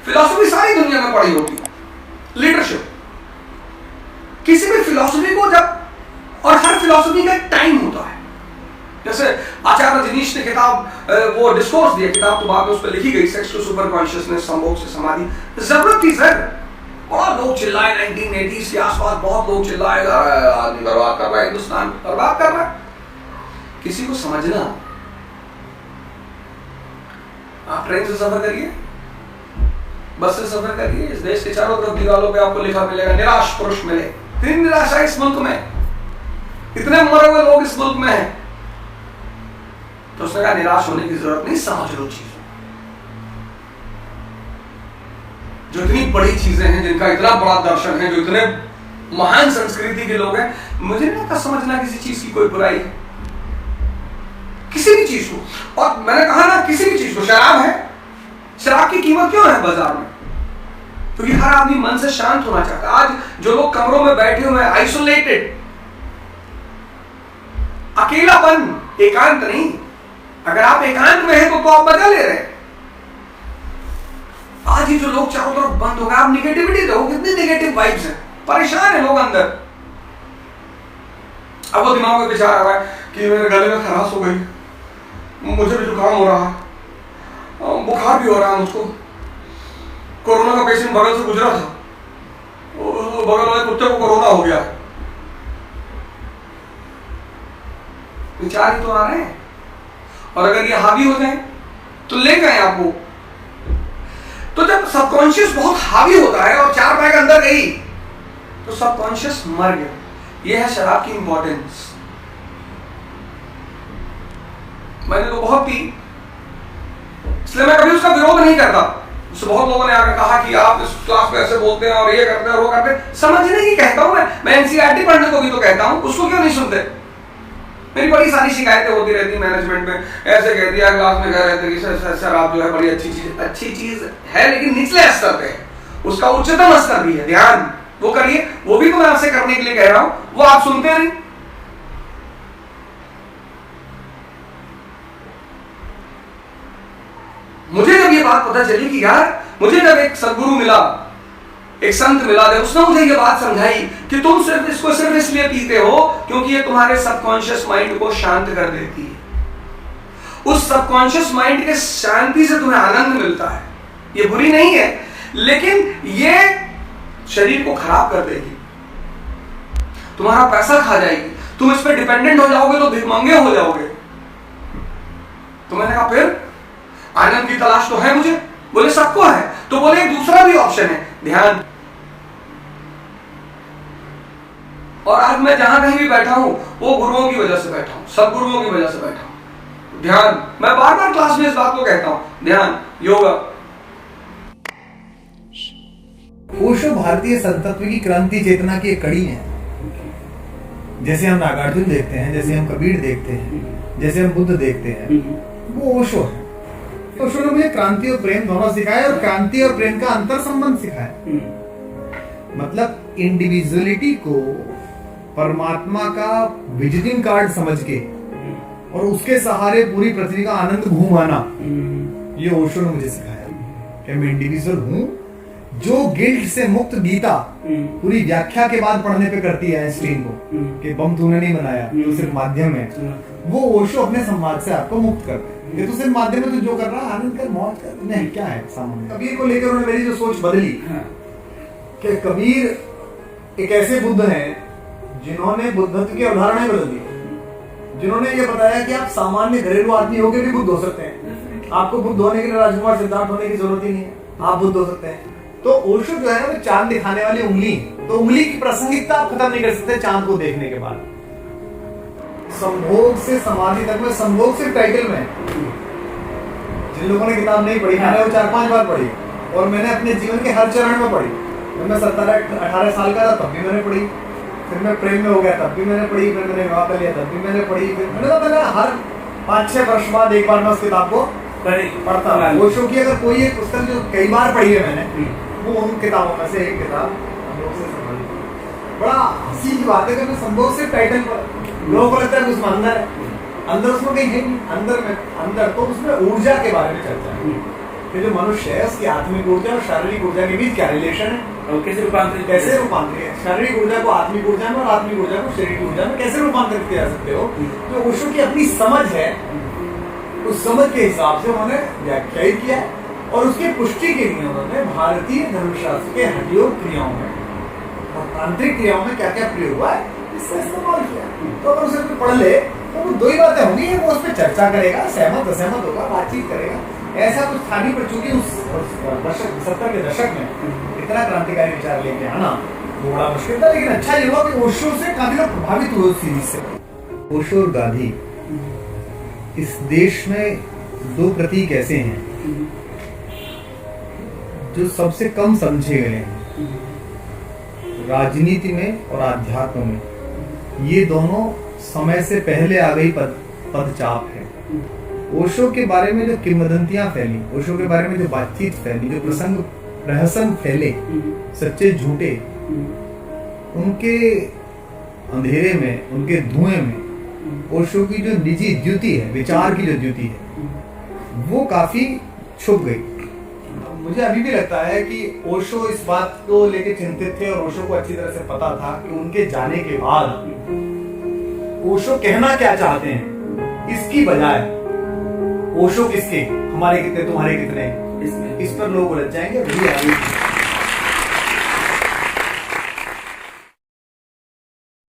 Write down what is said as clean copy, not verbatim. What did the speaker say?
Philosophy सारी दुनिया में पढ़ी होती है, लीडरशिप। किसी भी फिलॉसफी को जब, और हर फिलॉसफी का एक टाइम होता है। जैसे आचार्य रजनीश ने किताब वो डिस्कोर्स दिया, किताब तो बाद में उस पर लिखी गई, सेक्स टू सुपर कॉन्शियसनेस, संभोग से समाधि। जरूरत थी सर, बहुत लोग चिल्लाए 1980s के आसपास, बहुत लोग चिल्लाए आदमी बर्बाद कर रहा है, हिंदुस्तान बर्बाद कर रहा है। किसी को समझना, आप ट्रेन से सफर करिए, बस से सफर करिए, इस देश के चारों तरफ दीवारों पे आपको लिखा मिलेगा निराश पुरुष मिले। इतनी निराशा इस मुल्क में, इतने मरे हुए लोग इस मुल्क में हैं, तो उसने कहा निराश होने की जरूरत नहीं, समझ लो चीजों। जो इतनी बड़ी चीजें हैं, जिनका इतना बड़ा दर्शन है, जो इतने महान संस्कृति के लोग हैं, मुझे नहीं आता समझना किसी चीज की कोई बुराई है, किसी भी चीज को। और मैंने कहा ना, किसी भी चीज को, शराब है, शराब की कीमत क्यों है बाजार में? क्योंकि हर आदमी मन से शांत होना चाहता है। आज जो लोग कमरों में बैठे हुए हैं, आइसोलेटेड, अकेलापन, एकांत नहीं। अगर आप एकांत में हैं तो आप मजा ले रहे हैं। आज ही जो लोग चारों तरफ बंद हो गए, आप निगेटिविटी देखो, कितनी निगेटिव वाइब्स हैं, परेशान है लोग अंदर। अब वो दिमाग में विचार आ रहा है कि मेरे गले में खराश हो गई, मुझे भी जुकाम हो रहा है, बुखार भी हो रहा है मुझको, कोरोना का पेशेंट बगल से गुजरा था, बगल वाले कुत्ते को कोरोना हो गया। विचार ही तो आ रहे हैं, और अगर ये हावी हो जाए तो ले गए आपको। तो जब सबकॉन्शियस बहुत हावी होता है और 4 पैक अंदर गई, तो सबकॉन्शियस मर गया। ये है शराब की इंपॉर्टेंस। मैंने तो बहुत पी, इसलिए मैं कभी उसका विरोध नहीं करता। उससे बहुत लोगों ने आकर कहा कि आप इस क्लास में ऐसे बोलते हैं और ये करते हैं और वो करते हैं। समझने की कहता हूं मैं एनसीईआरटी पढ़ने को भी तो कहता हूं, उसको क्यों नहीं सुनते? मेरी बड़ी सारी शिकायतें होती रहती मैनेजमेंट में, ऐसे कह दिया क्लास में, कह रहे थे कि शराब जो है बड़ी अच्छी चीज है, लेकिन निचले स्तर पे है, उसका उच्चतम स्तर भी है, ध्यान वो करिए। वो भी तो मैं आपसे करने के लिए कह रहा हूं, वो आप सुनते नहीं। मुझे जब ये बात पता चली कि यार, मुझे जब एक सदगुरु मिला, एक संत मिला, जब उसने मुझे ये बात समझाई कि तुम सिर्फ इसको सिर्फ इसलिए पीते हो क्योंकि ये तुम्हारे सबकॉन्शियस माइंड को शांत कर देती है। उस सबकॉन्शियस माइंड के शांति से तुम्हें आनंद मिलता है। ये बुरी नहीं है, लेकिन ये शरीर को खराब कर देगी, तुम्हारा पैसा खा जाएगी, तुम इस पर डिपेंडेंट हो जाओगे तो भिखमंगे हो जाओगे। तो मैंने कहा फिर आनंद की तलाश तो है मुझे। बोले सबको है, तो बोले एक दूसरा भी ऑप्शन है, ध्यान। और आज मैं जहां कहीं भी बैठा हूं, वो गुरुओं की वजह से बैठा हूं, सब गुरुओं की वजह से बैठा हूं। ध्यान, मैं बार बार क्लास में इस बात को कहता हूं, ध्यान, योगा। ओशो भारतीय संतत्व की क्रांति चेतना की एक कड़ी है। जैसे हम नागार्जुन देखते हैं, जैसे हम कबीर देखते हैं, जैसे हम बुद्ध देखते हैं, वो ओशो है। ओशो ने मुझे क्रांति और प्रेम दोनों सिखाया, और क्रांति और प्रेम का अंतर संबंध सिखाया। मतलब इंडिविजुअलिटी को परमात्मा का विजिटिंग कार्ड समझ के और उसके सहारे पूरी पृथ्वी का आनंद घूमाना, ये ओशो ने मुझे सिखाया कि मैं इंडिविजुअल हूं। जो गिल्ट से मुक्त गीता पूरी व्याख्या के बाद पढ़ने पे करती है आइंस्टीन को कि बम तूने नहीं बनाया, तो सिर्फ माध्यम है, वो ओशो अपने संवाद से आपको मुक्त करते हैं। ये तो सिर्फ माध्यम है, तो जो कर रहा है आनंद कर, मौज कर, नहीं क्या है सामान्य। कबीर को लेकर उन्होंने मेरी जो सोच बदली कि कबीर एक ऐसे बुद्ध हैं जिन्होंने बुद्धत्व की अवधारणाएं बदल दी, जिन्होंने ये बताया कि आप सामान्य घरेलू आदमी होकर भी बुद्ध हो सकते हैं। आपको बुद्ध होने के लिए राजकुमार सिद्धार्थ होने की जरूरत ही नहीं है, आप बुद्ध हो सकते हैं। तो ओशो जो है ना, वो चांद दिखाने वाली उंगली, तो उंगली की प्रासंगिकता आप खत्म नहीं कर सकते चांद को देखने के बाद। संभोग से समाधि तक में, संभोग सिर्फ टाइटल में, जिन लोगों ने किताब नहीं पढ़ी, मैंने वो 4-5 बार पढ़ी, और मैंने अपने जीवन के हर चरण में पढ़ी। जब मैं 17-18 साल का था तब भी मैंने पढ़ी, फिर मैं प्रेम में हो गया तब भी मैंने पढ़ी, फिर मैंने विवाह कर लिया तब भी मैंने पढ़ी, फिर मैंने हर 5-6 वर्ष बाद एक बार मैं उस किताब को पढ़ता हूँ। ओशो की अगर कोई एक पुस्तक जो कई बार पढ़ी है मैंने, वो उन किताबों में से एक किताब संभोग से समाधि। बड़ा हंसी की बात है कि संभोग से टाइटल पर लोगों को लगता है कुछ अंदर है, अंदर उसमें कहीं है नहीं, अंदर तो उसमें ऊर्जा के बारे में चर्चा है कि जो मनुष्य है उसकी आत्मिक ऊर्जा और शारीरिक ऊर्जा के बीच क्या रिलेशन है और कैसे रूपांतरित शारीरिक ऊर्जा को आत्मिक ऊर्जा में और आत्मिक ऊर्जा को शारीरिक ऊर्जा में कैसे रूपांतरित किया सकते हो। जो ओशो की अपनी समझ है उस समझ के हिसाब से उन्होंने व्याख्यायित किया और उसकी पुष्टि के लिए उन्होंने भारतीय धर्मशास्त्र के हठयोग क्रियाओं में और तांत्रिक क्रियाओं में क्या क्या प्रयोग हुआ है इसका इस्तेमाल किया। तो अगर उसे कोई पढ़ ले तो वो दो ही बातें होंगी, वो उस पर चर्चा करेगा, सहमत असहमत होगा, बातचीत करेगा। ऐसा कुछ था नहीं, पर चूंकि उस दशक 70 के दशक में इतना क्रांतिकारी विचार लेके आना वो बड़ा मुश्किल था। लेकिन अच्छा ये हुआ कि ओशो से काफी लोग प्रभावित हुए उस सीरीज से। ओशो और गांधी इस देश में दो प्रतीक ऐसे हैं जो सबसे कम समझे गए हैं राजनीति में और आध्यात्म में। ये दोनों समय से पहले आ गई पदचाप है। ओशो के बारे में जो किंवदंतियां फैली, ओशो के बारे में जो बातचीत फैली, जो प्रसंग प्रहसन फैले, सच्चे झूठे, उनके अंधेरे में, उनके धुएं में ओशो की जो निजी द्युति है, विचार की जो द्युति है, वो काफी छुप गई। मुझे अभी भी लगता है कि ओशो इस बात को लेके चिंतित थे और ओशो को अच्छी तरह से पता था कि उनके जाने के बाद ओशो कहना क्या चाहते हैं, इसकी बजाय ओशो किसके, हमारे कितने तुम्हारे कितने, इस पर लोग उलझ जाएंगे।